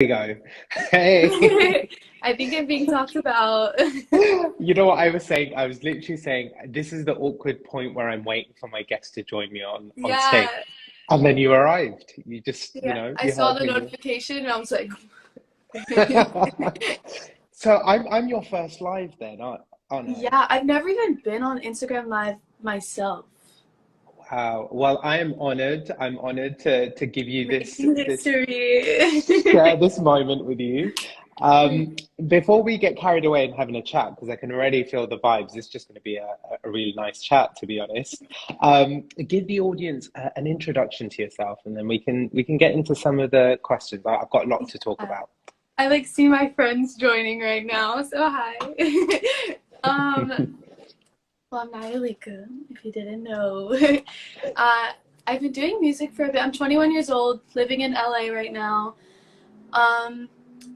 We go. Hey, I think I'm being talked about. you know what I was saying? I was literally saying this is the awkward point where I'm waiting for my guest to join me on stage, Yeah, and then you arrived. You just, yeah. I you saw heard the me. notification and I was like, So I'm your first live then, aren't I? yeah, I've never even been on Instagram Live myself. Wow. Well, I am honored. I'm honored to give you Making this history. share this moment with you. Before we get carried away and having a chat, because I can already feel the vibes, it's just going to be a really nice chat, to be honest. Give the audience an introduction to yourself, and then we can get into some of the questions. I've got a lot to talk Yeah. about. I like see my friends joining right now, so hi. um, well, I'm Naia Lika, if you didn't know. uh, I've been doing music for a bit. I'm 21 years old, living in LA right now. Um,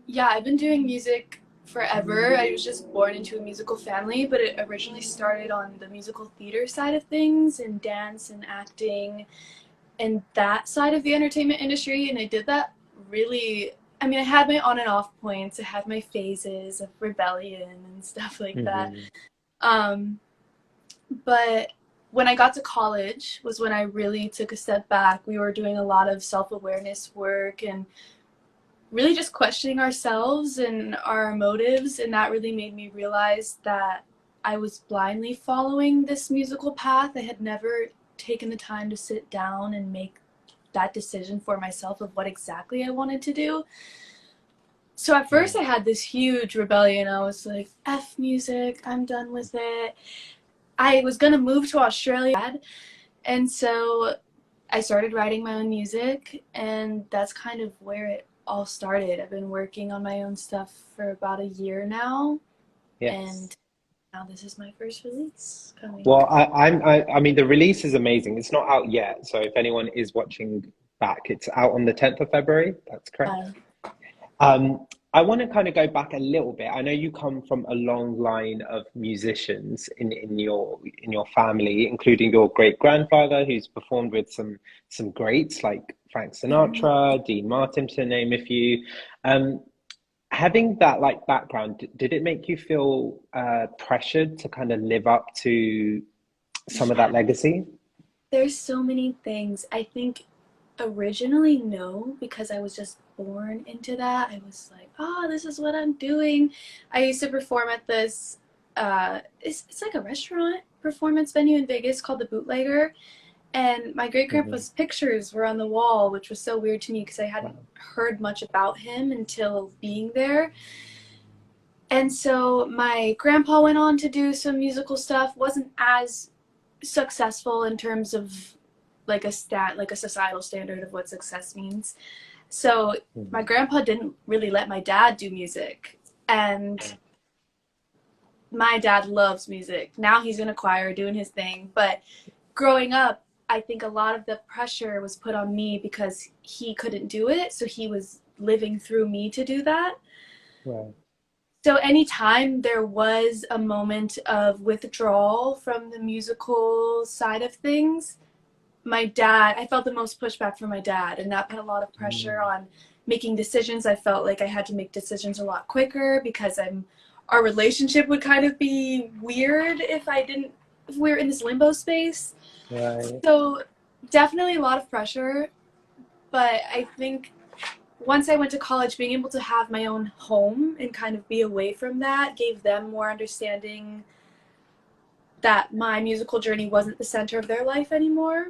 yeah, I've been doing music forever. I was just born into a musical family, but it originally started on the musical theater side of things and dance and acting and that side of the entertainment industry. And I did that really, I mean, I had my on and off points, I had my phases of rebellion and stuff like that. Hmm. Um, but when I got to college was when I really took a step back. We were doing a lot of self awareness work and really just questioning ourselves and our motives, and that really made me realize that I was blindly following this musical path. I had never taken the time to sit down and make that decision for myself of what exactly I wanted to do. So at first I Right. had this huge rebellion. I was like, F music, I'm done with it. I was gonna move to Australia, and so I started writing my own music, and that's kind of where it all started. I've been working on my own stuff for about a year now, Yes. and now this is my first release coming. Well, I mean, the release is amazing. It's not out yet, so if anyone is watching back, it's out on the 10th of February. That's correct. Uh, I want to kind of go back a little bit. I know you come from a long line of musicians in your family, including your great grandfather, who's performed with some greats like Frank mhm. Sinatra, Dean Martin, to name a few. Um, Having that like background, did it make you feel pressured to kind of live up to some of that Yeah, legacy? there's so many things. I think originally, no, because I was just born into that. I was like, oh, this is what I'm doing. I used to perform at this, it's like a restaurant performance venue in Vegas called the Bootlegger. And my great Hmm. grandpa's pictures were on the wall, which was so weird to me because I hadn't Wow. heard much about him until being there. And so my grandpa went on to do some musical stuff, wasn't as successful in terms of like a societal standard of what success means. So my Mhm. grandpa didn't really let my dad do music. And my dad loves music. Now he's in a choir doing his thing, but growing up, I think a lot of the pressure was put on me because he couldn't do it, so he was living through me to do that. Right. So anytime there was a moment of withdrawal from the musical side of things, my dad, I felt the most pushback from my dad, and that put a lot of pressure Mm. on making decisions. I felt like I had to make decisions a lot quicker because our relationship would kind of be weird if we were in this limbo space. Right. So definitely a lot of pressure, but I think once I went to college, being able to have my own home and kind of be away from that gave them more understanding that my musical journey wasn't the center of their life anymore.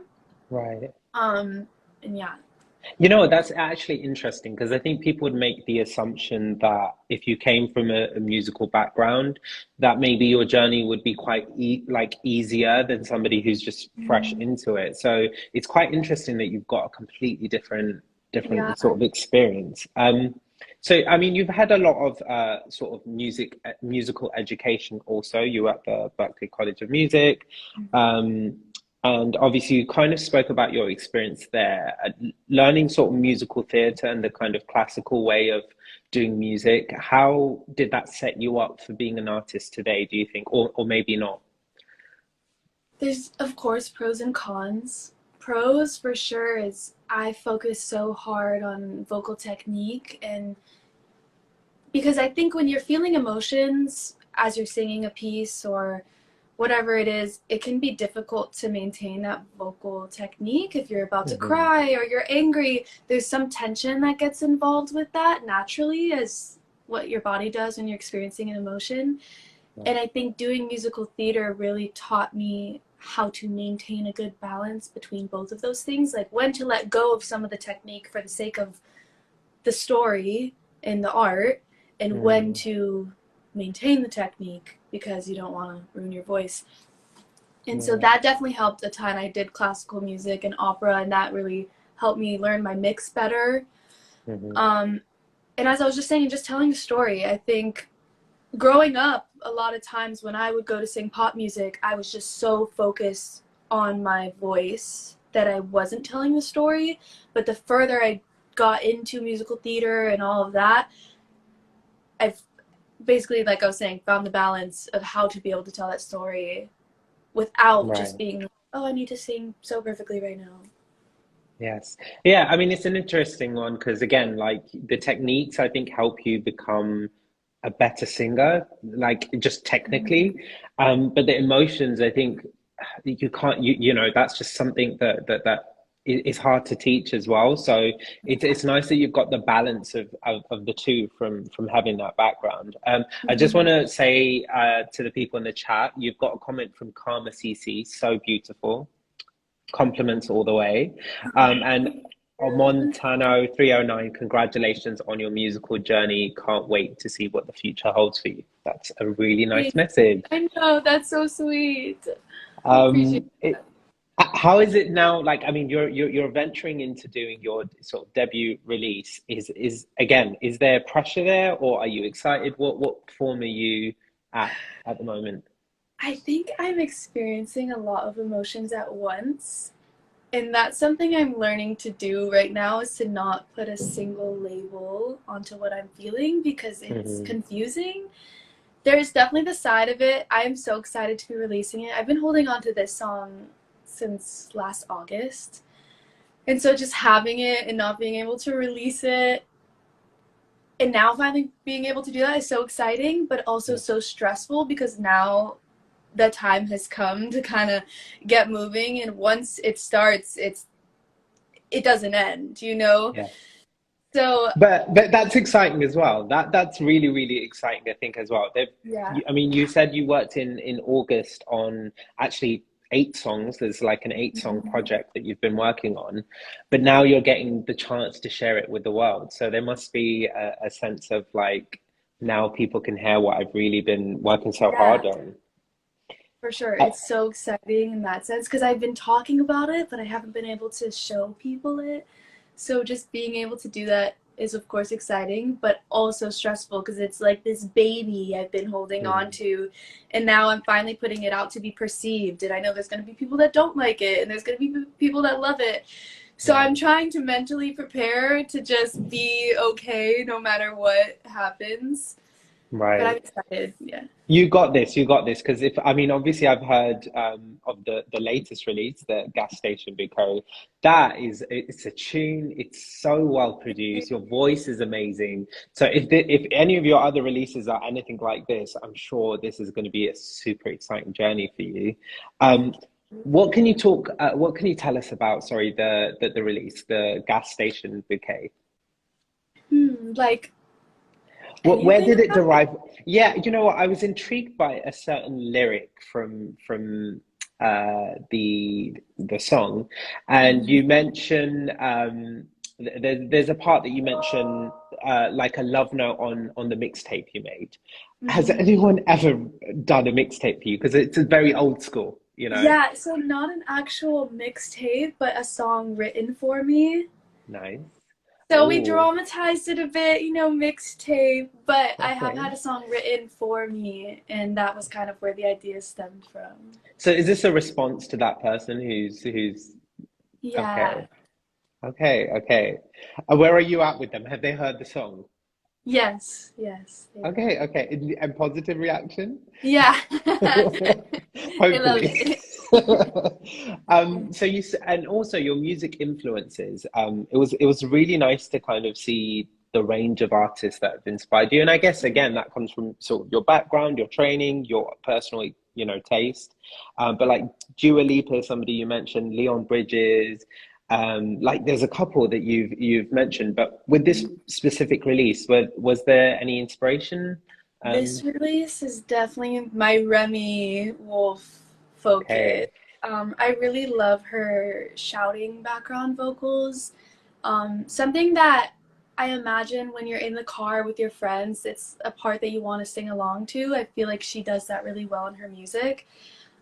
Right. Um, and yeah, You know, that's actually interesting because I think people would make the assumption that if you came from a musical background, that maybe your journey would be quite like easier than somebody who's just fresh into it. So it's quite interesting that you've got a completely yeah, different sort of experience. So I mean, you've had a lot of sort of musical education also. You were at the Berklee College of Music. Um, and obviously, you kind of spoke about your experience there, learning sort of musical theatre and the kind of classical way of doing music. How did that set you up for being an artist today, do you think? Or maybe not? there's of course pros and cons. pros for sure is I focus so hard on vocal technique, and because I think when you're feeling emotions as you're singing a piece or whatever it is, it can be difficult to maintain that vocal technique. If you're about to Hmm. cry or you're angry, there's some tension that gets involved with that naturally, as what your body does when you're experiencing an emotion. And I think doing musical theater really taught me how to maintain a good balance between both of those things, like when to let go of some of the technique for the sake of the story and the art, and when Mm. to maintain the technique because you don't want to ruin your voice. And so Yeah. that definitely helped a ton. I did classical music and opera, and that really helped me learn my mix better. Hmm. Um, and as I was just saying, just telling a story, I think growing up, a lot of times when I would go to sing pop music, I was just so focused on my voice that I wasn't telling the story. But the further I got into musical theater and all of that, I've basically, like I was saying, found the balance of how to be able to tell that story without just Right. being, oh, I need to sing so perfectly right now. Yes. Yeah, I mean, it's an interesting one because, again, like the techniques, I think, help you become a better singer, like just technically. But the emotions, I think, you can't, that's just something is hard to teach as well. So it's nice that you've got the balance of the two from having that background. I just want Mm-hmm. to say to the people in the chat, you've got a comment from Karma CC, so beautiful. Compliments all the way. And Montano 309, congratulations on your musical journey. Can't wait to see what the future holds for you. That's a really nice message. I know, that's so sweet. I appreciate Um, it, how is it now? Like, I mean, you're venturing into doing your sort of debut release. Is again, is there pressure there, or are you excited? What form are you at the moment? I think I'm experiencing a lot of emotions at once. And that's something I'm learning to do right now, is to not put a single label onto what I'm feeling because it's Hmm. confusing. There's definitely the side of it. I am so excited to be releasing it. I've been holding on to this song since last August. And so just having it and not being able to release it, and now finally being able to do that is so exciting, but also Yeah. so stressful because now the time has come to kind of get moving, and once it starts, it doesn't end, you know? Yeah. So, But that's exciting as well. That's really really exciting. I think as well. yeah. I mean, you said you worked in August on actually 8 songs. There's like an 8 song Mhm. project that you've been working on, but now you're getting the chance to share it with the world. So there must be a sense of like now people can hear what I've really been working so Yeah, hard on. for sure. Uh, It's so exciting in that sense because I've been talking about it, but I haven't been able to show people it. So just being able to do that is, of course, exciting, but also stressful because it's like this baby I've been holding on mm, to, and now I'm finally putting it out to be perceived. And I know there's going to be people that don't like it, and there's going to be people that love it. So I'm right. trying to mentally prepare to just be okay no matter what happens. But I'm Right. excited, yeah. You got this. You got this. Because if I mean, obviously, I've heard of the latest release, the Gas Station Bouquet. That is, it's a tune. It's so well produced. Your voice is amazing. So if any of your other releases are anything like this, I'm sure this is going to be a super exciting journey for you. Um, Thank what can you talk? What can you tell us about? Sorry, the release, the Gas Station Bouquet. you. Like Where anything did it about it? derive? Yeah, you know what? I was intrigued by a certain lyric from the song, and Mhm. you mention there's a part that you mention like a love note on the mixtape you made. Has Mhm. anyone ever done a mixtape for you? Because it's a very old school, you know? Yeah, so not an actual mixtape, but a song written for me. Nice. So we Oh, dramatized it a bit, mixtape, but I have okay. had a song written for me, and that was kind of where the idea stemmed from. So is this a response to that person who's Yeah. okay? Okay, okay. Where are you at with them? Have they heard the song? Yes, yes, they have. Okay, okay. And positive reaction? Yeah. They love Hopefully. it. So and also your music influences. It was really nice to kind of see the range of artists that have inspired you. And I guess again that comes from sort of your background, your training, your personal, taste. But like Dua Lipa is somebody you mentioned, Leon Bridges. Like there's a couple that you've mentioned, but with this specific release, was there any inspiration? This Um, release is definitely my Remy Wolf focus. okay, I really love her shouting background vocals. Something that I imagine when you're in the car with your friends, it's a part that you want to sing along to. I feel like she does that really well in her music.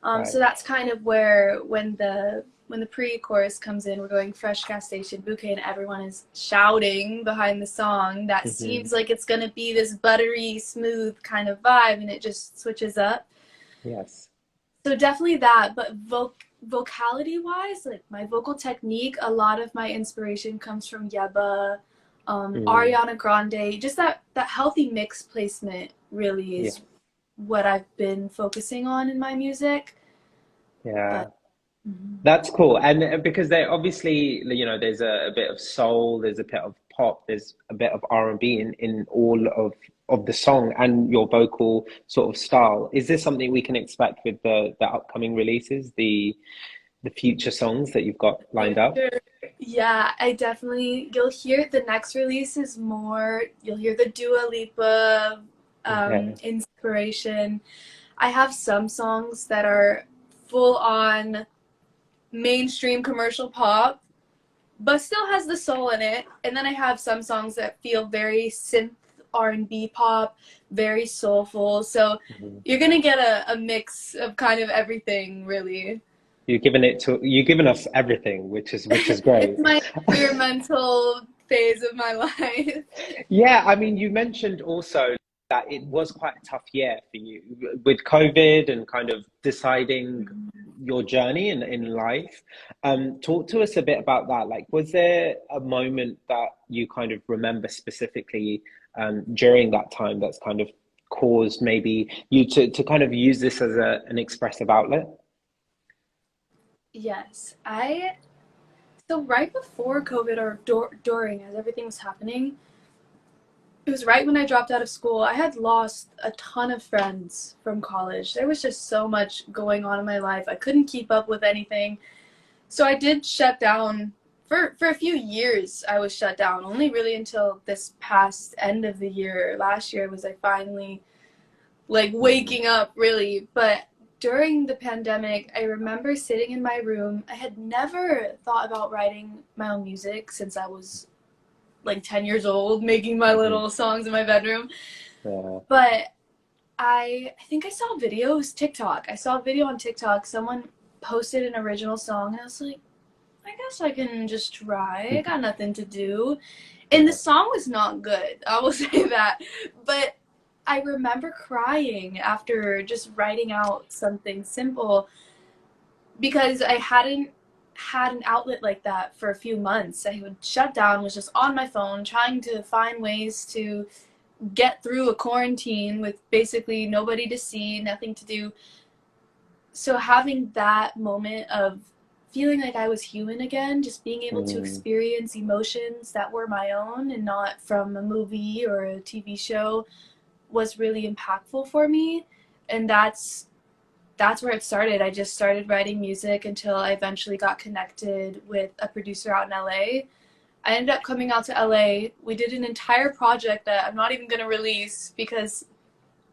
So right. that's kind of where when the pre-chorus comes in, we're going fresh gas station bouquet, and everyone is shouting behind the song. That Hmm. seems like it's gonna be this buttery, smooth kind of vibe, and it just switches up. Yes. So definitely that, but vocality wise, like my vocal technique, a lot of my inspiration comes from Yeba, Mm, Ariana Grande. Just that healthy mix placement really yeah. is what I've been focusing on in my music. But Yeah. mhm. That's cool. And because they obviously, there's a bit of soul, there's a bit of pop, there's a bit of R&B in all of the song and your vocal sort of style. Is this something we can expect with the upcoming releases, the future songs that you've got For lined up? sure. Yeah, I definitely. You'll hear the next release is more. You'll hear the Dua Lipa Okay. inspiration. I have some songs that are full on mainstream commercial pop, but still has the soul in it. And then I have some songs that feel very synth R&B pop, very soulful. So Mhm. you're gonna get a mix of kind of everything, really. You've given us everything, which is It's great. my experimental phase of my life. Yeah, I mean, you mentioned also that it was quite a tough year for you with COVID and kind of deciding your journey in life. Talk to us a bit about that. Like, was there a moment that you kind of remember specifically during that time that's kind of caused maybe you to kind of use this as an expressive outlet? Yes, I so right before COVID or during as everything was happening, it was right when I dropped out of school. I had lost a ton of friends from college. There was just so much going on in my life. I couldn't keep up with anything. So I did shut down for a few years. I was shut down only really until this past end of the year. Last year was I finally like Mm, waking up really. But during the pandemic, I remember sitting in my room. I had never thought about writing my own music since I was like 10 years old, making my mhm. little songs in my bedroom. Yeah. But I think I saw videos, TikTok. I saw a video on TikTok. Someone posted an original song, and I was like, I guess I can just try. I got nothing to do. And the Yeah. song was not good. I will say that. But I remember crying after just writing out something simple because I hadn't had an outlet like that for a few months. I would shut down, was just on my phone trying to find ways to get through a quarantine with basically nobody to see, nothing to do. So having that moment of feeling like I was human again, just being able to Mm, experience emotions that were my own and not from a movie or a TV show was really impactful for me. And that's where it started. I just started writing music until I eventually got connected with a producer out in LA. I ended up coming out to LA. We did an entire project that I'm not even going to release because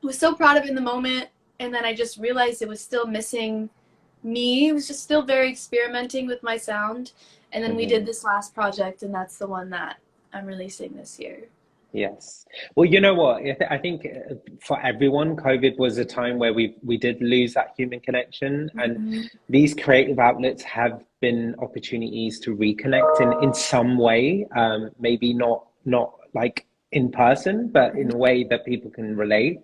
I was so proud of it in the moment. And then I just realized it was still missing me. It was just still very experimenting with my sound. And then we did mhm. this last project, and that's the one that I'm releasing this year. Yes. Well, you know what? I think for everyone, COVID was a time where we did lose that human connection, and Mm-hmm. these creative outlets have been opportunities to reconnect in some way. Maybe not like in person, but in a way that people can relate.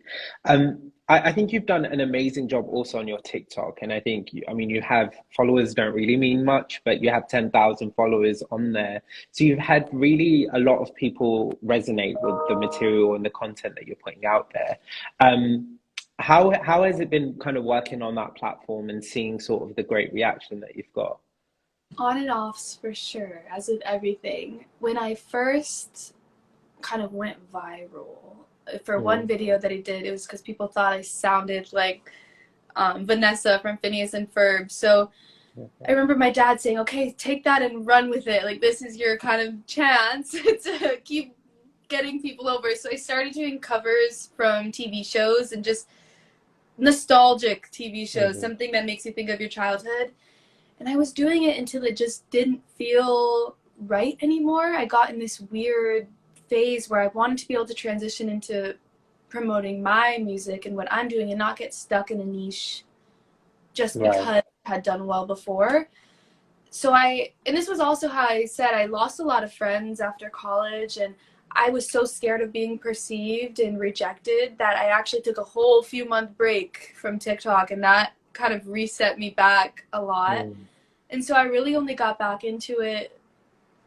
I think you've done an amazing job also on your TikTok, and I think I mean, you have followers don't really mean much, but you have 10,000 followers on there. So you've had really a lot of people resonate with the material and the content that you're putting out there. Um, How has it been kind of working on that platform and seeing sort of the great reaction that you've got? On and offs for sure, as with everything. When I first kind of went viral, for one Mm, video that I did, it was because people thought I sounded like Vanessa from Phineas and Ferb. So I okay. remember my dad saying, okay, take that and run with it. Like, this is your kind of chance to keep getting people over. So I started doing covers from TV shows and just nostalgic TV shows, Hmm. something that makes you think of your childhood. And I was doing it until it just didn't feel right anymore. I got in this weird phase where I wanted to be able to transition into promoting my music and what I'm doing and not get stuck in a niche just Right. because I had done well before. So and this was also how I said I lost a lot of friends after college, and I was so scared of being perceived and rejected that I actually took a whole few month break from TikTok, and that kind of reset me back a lot. Mm, And so I really only got back into it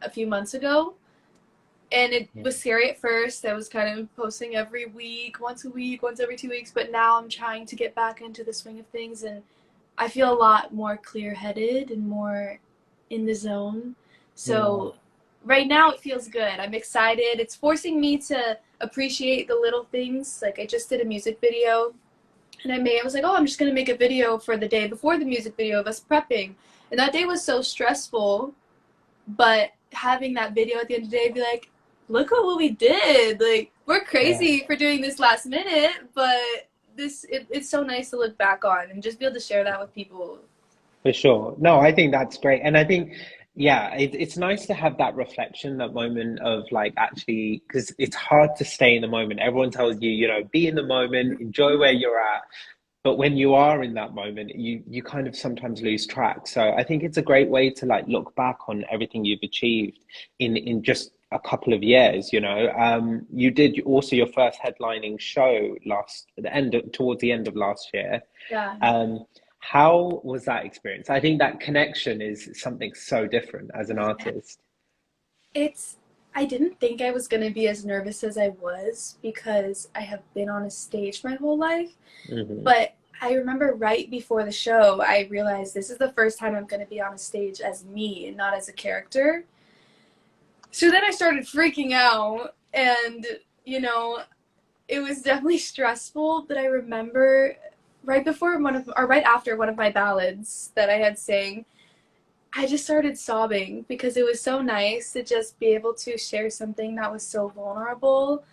a few months ago. And it mm, was scary at first. I was kind of posting every week, once every 2 weeks. But now I'm trying to get back into the swing of things. And I feel a lot more clear headed and more in the zone. yeah. So right now it feels good. I'm excited. It's forcing me to appreciate the little things. Like I just did a music video and I was like, oh, I'm just going to make a video for the day before the music video of us prepping. And that day was so stressful, but having that video at the end of the day be like, look at what we did. Like, we're Yeah. crazy for doing this last minute, but it's so nice to look back on and just be able to share that with people. For sure. No, I think that's great. And I think, yeah, it's nice to have that reflection, that moment of like actually, because it's hard to stay in the moment. Everyone tells you, be in the moment, enjoy where you're at. But when you are in that moment, you kind of sometimes lose track. So I think it's a great way to like look back on everything you've achieved in just a couple of years, You did also your first headlining show towards the end of last year. Yeah. Um, how was that experience? I think that connection is something so different as an artist. It's I didn't think I was going to be as nervous as I was because I have been on a stage my whole life. Hmm. But I remember right before the show, I realized this is the first time I'm going to be on a stage as me and not as a character. So then I started freaking out, and you know, it was definitely stressful. But I remember right after one of my ballads that I had sang, I just started sobbing because it was so nice to just be able to share something that was so vulnerable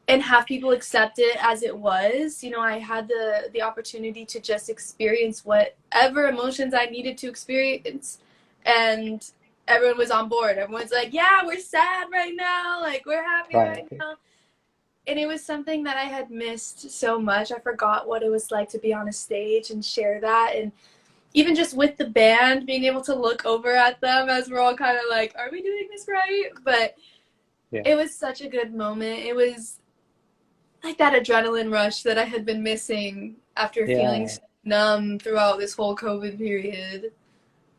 and have people accept it as it was. I had the opportunity to just experience whatever emotions I needed to experience, and everyone was on board. Everyone's like, "Yeah, we're sad right now. Like, we're happy right Right. now." And it was something that I had missed so much. I forgot what it was like to be on a stage and share that, and even just with the band, being able to look over at them as we're all kind of like, "Are we doing this right?" But Yeah. it was such a good moment. It was like that adrenaline rush that I had been missing after feeling Yeah. so numb throughout this whole COVID period.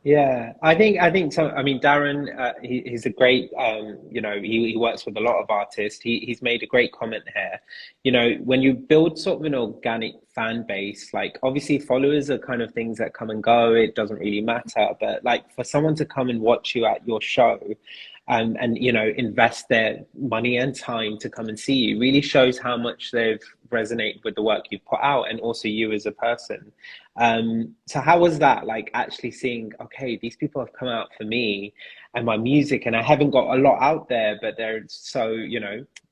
Yeah, I think so. I mean, Darren, he's a great, he works with a lot of artists. He's made a great comment here. When you build sort of an organic fan base, like obviously followers are kind of things that come and go. It doesn't really matter. But like for someone to come and watch you at your show, and invest their money and time to come and see you really shows how much they've resonated with the work you've put out and also you as a person. So how was that like actually seeing, okay, these people have come out for me and my music, and I haven't got a lot out there, but they're so,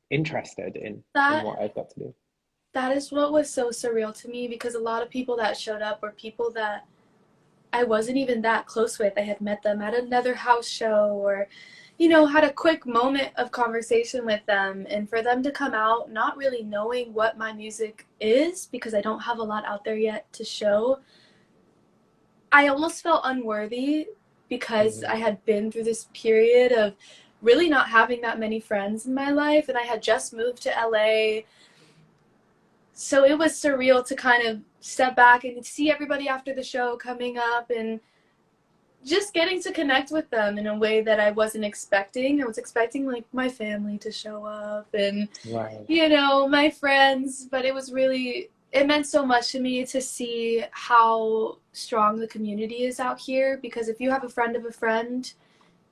interested in That what I've got to do. that is what was so surreal to me because a lot of people that showed up were people that I wasn't even that close with. I had met them at another house show or had a quick moment of conversation with them, and for them to come out not really knowing what my music is because I don't have a lot out there yet to show. I almost felt unworthy because Mhm. I had been through this period of really not having that many friends in my life, and I had just moved to LA. So it was surreal to kind of step back and see everybody after the show coming up and just getting to connect with them in a way that I wasn't expecting. I was expecting like my family to show up and Right. my friends, but it was really it meant so much to me to see how strong the community is out here, because if you have a friend of a friend,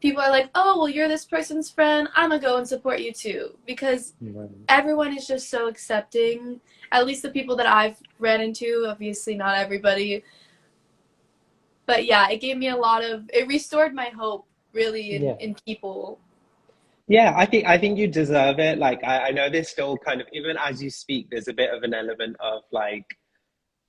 people are like, oh, well, you're this person's friend, I'm gonna go and support you too, because Right. everyone is just so accepting. At least the people that I've ran into, obviously not everybody, but yeah, it gave me it restored my hope really Yeah. in people. Yeah, I think you deserve it. Like I know there's still kind of, even as you speak, there's a bit of an element of like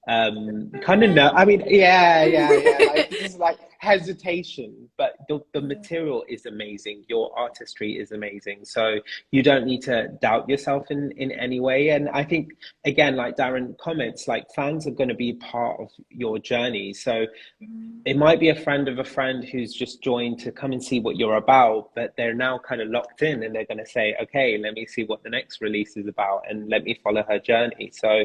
kind of no, I mean, yeah, like just like hesitation, but the material is amazing, your artistry is amazing, so you don't need to doubt yourself in any way. And I think, again, like Darren comments, like fans are going to be part of your journey, so it might be a friend of a friend who's just joined to come and see what you're about, but they're now kind of locked in and they're going to say, okay, let me see what the next release is about and let me follow her journey. So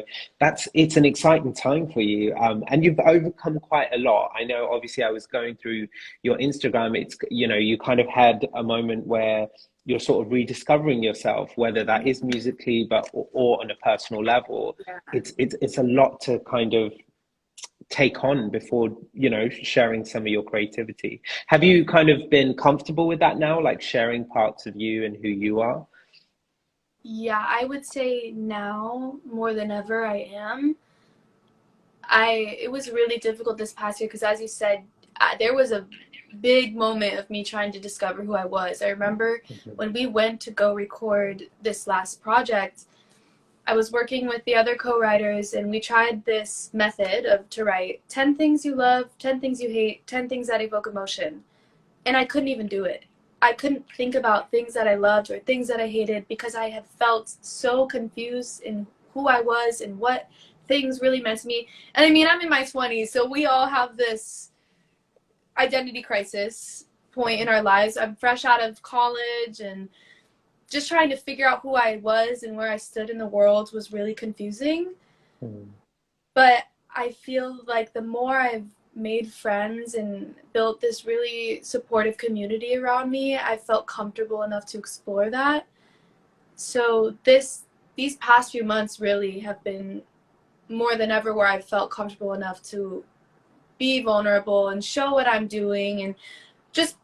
it's an exciting time for you. And you've overcome quite a lot. I know, obviously, I was going through your Instagram. It's, you kind of had a moment where you're sort of rediscovering yourself, whether that is musically, but or on a personal level. Yeah. It's a lot to kind of take on before sharing some of your creativity. Have you kind of been comfortable with that now, like sharing parts of you and who you are? Yeah, I would say now more than ever I am. It was really difficult this past year because, as you said, there was a big moment of me trying to discover who I was. I remember Mhm. when we went to go record this last project, I was working with the other co-writers, and we tried this method of to write 10 things you love, 10 things you hate, 10 things that evoke emotion. And I couldn't even do it. I couldn't think about things that I loved or things that I hated because I had felt so confused in who I was and what things really meant to me. And I mean, I'm in my 20s, so we all have this identity crisis point in our lives. I'm fresh out of college, and just trying to figure out who I was and where I stood in the world was really confusing. Mm. But I feel like the more I've made friends and built this really supportive community around me, I felt comfortable enough to explore that. So these past few months really have been more than ever where I felt comfortable enough to be vulnerable and show what I'm doing, and just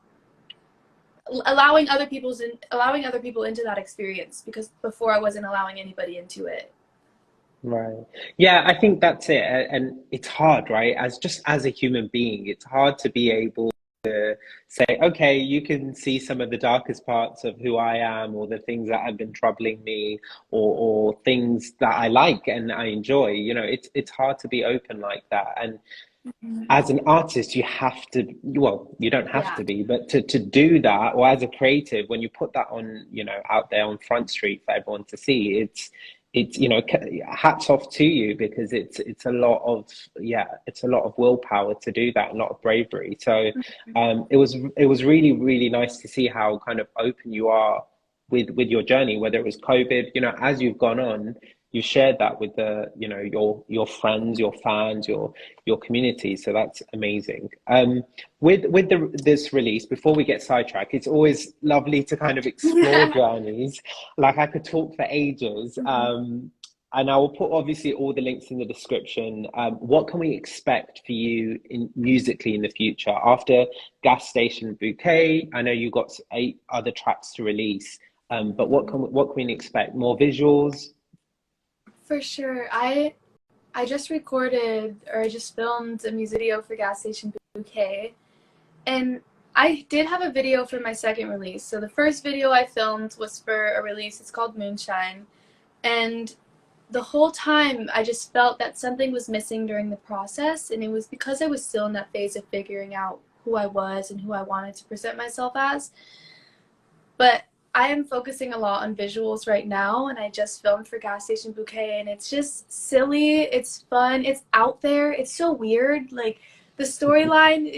allowing other people into that experience, because before I wasn't allowing anybody into it. Right. Yeah, I think that's it. And it's hard, right? As a human being, it's hard to be able to say, okay, you can see some of the darkest parts of who I am, or the things that have been troubling me, or things that I like and I enjoy. It's hard to be open like that. And as an artist, you have to, well, you don't have Yeah. to be, but to do that, or as a creative, when you put that on, out there on Front Street for everyone to see, hats off to you, because it's a lot of, yeah, it's a lot of willpower to do that, a lot of bravery. So it was really, really nice to see how kind of open you are with your journey, whether it was COVID, as you've gone on, you shared that with your friends, your fans, your community. So that's amazing. With this release, before we get sidetracked, it's always lovely to kind of explore journeys. Like, I could talk for ages. And I will put, obviously, all the links in the description. What can we expect for you musically in the future after Gas Station Bouquet? I know you got 8 other tracks to release, but what can we expect? More visuals? For sure. I just recorded, or I just filmed a music video for Gas Station Bouquet. And I did have a video for my second release. So the first video I filmed was for a release. It's called Moonshine. And the whole time I just felt that something was missing during the process. And it was because I was still in that phase of figuring out who I was and who I wanted to present myself as. But I am focusing a lot on visuals right now, and I just filmed for Gas Station Bouquet, and it's just silly, it's fun, it's out there, it's so weird. Like, the storyline,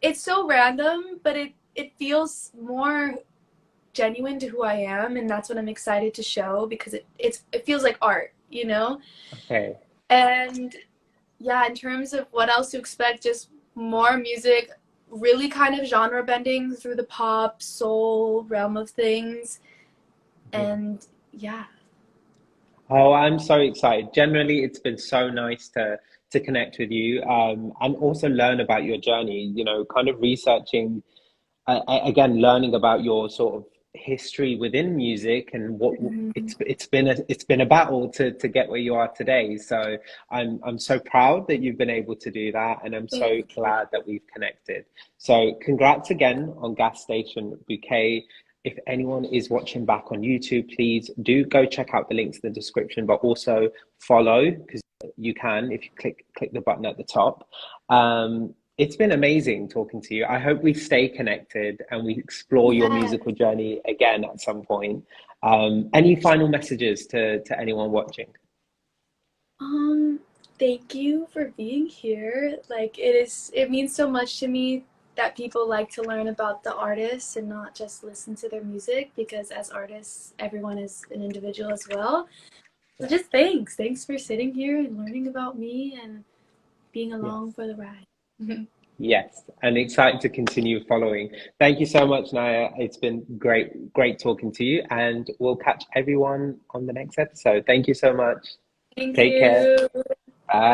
it's so random, but it feels more genuine to who I am, and that's what I'm excited to show, because it feels like art, you know? Okay. And yeah, in terms of what else to expect, just more music, really kind of genre bending through the pop, soul realm of things. Yeah. And yeah. Oh, I'm so excited. Generally, it's been so nice to connect with you, and also learn about your journey. You know, kind of researching again, learning about your sort of history within music and what Mhm. it's been a battle to get where you are today. So I'm so proud that you've been able to do that, and I'm so Thank you. glad that we've connected. So congrats again on Gas Station Bouquet. If anyone is watching back on YouTube, please do go check out the links in the description, but also follow because you can if you click the button at the top. It's been amazing talking to you. I hope we stay connected and we explore your Yeah. musical journey again at some point. Any final messages to anyone watching? Um, Thank you for being here. Like it means so much to me that people like to learn about the artists and not just listen to their music because as artists, everyone is an individual as well. So Yeah. just thanks. Thanks for sitting here and learning about me and being Yes. along for the ride. Yes. And excited to continue following. Thank you so much, Naya. It's been great talking to you, and we'll catch everyone on the next episode. Thank you so much. Thank Take care. you.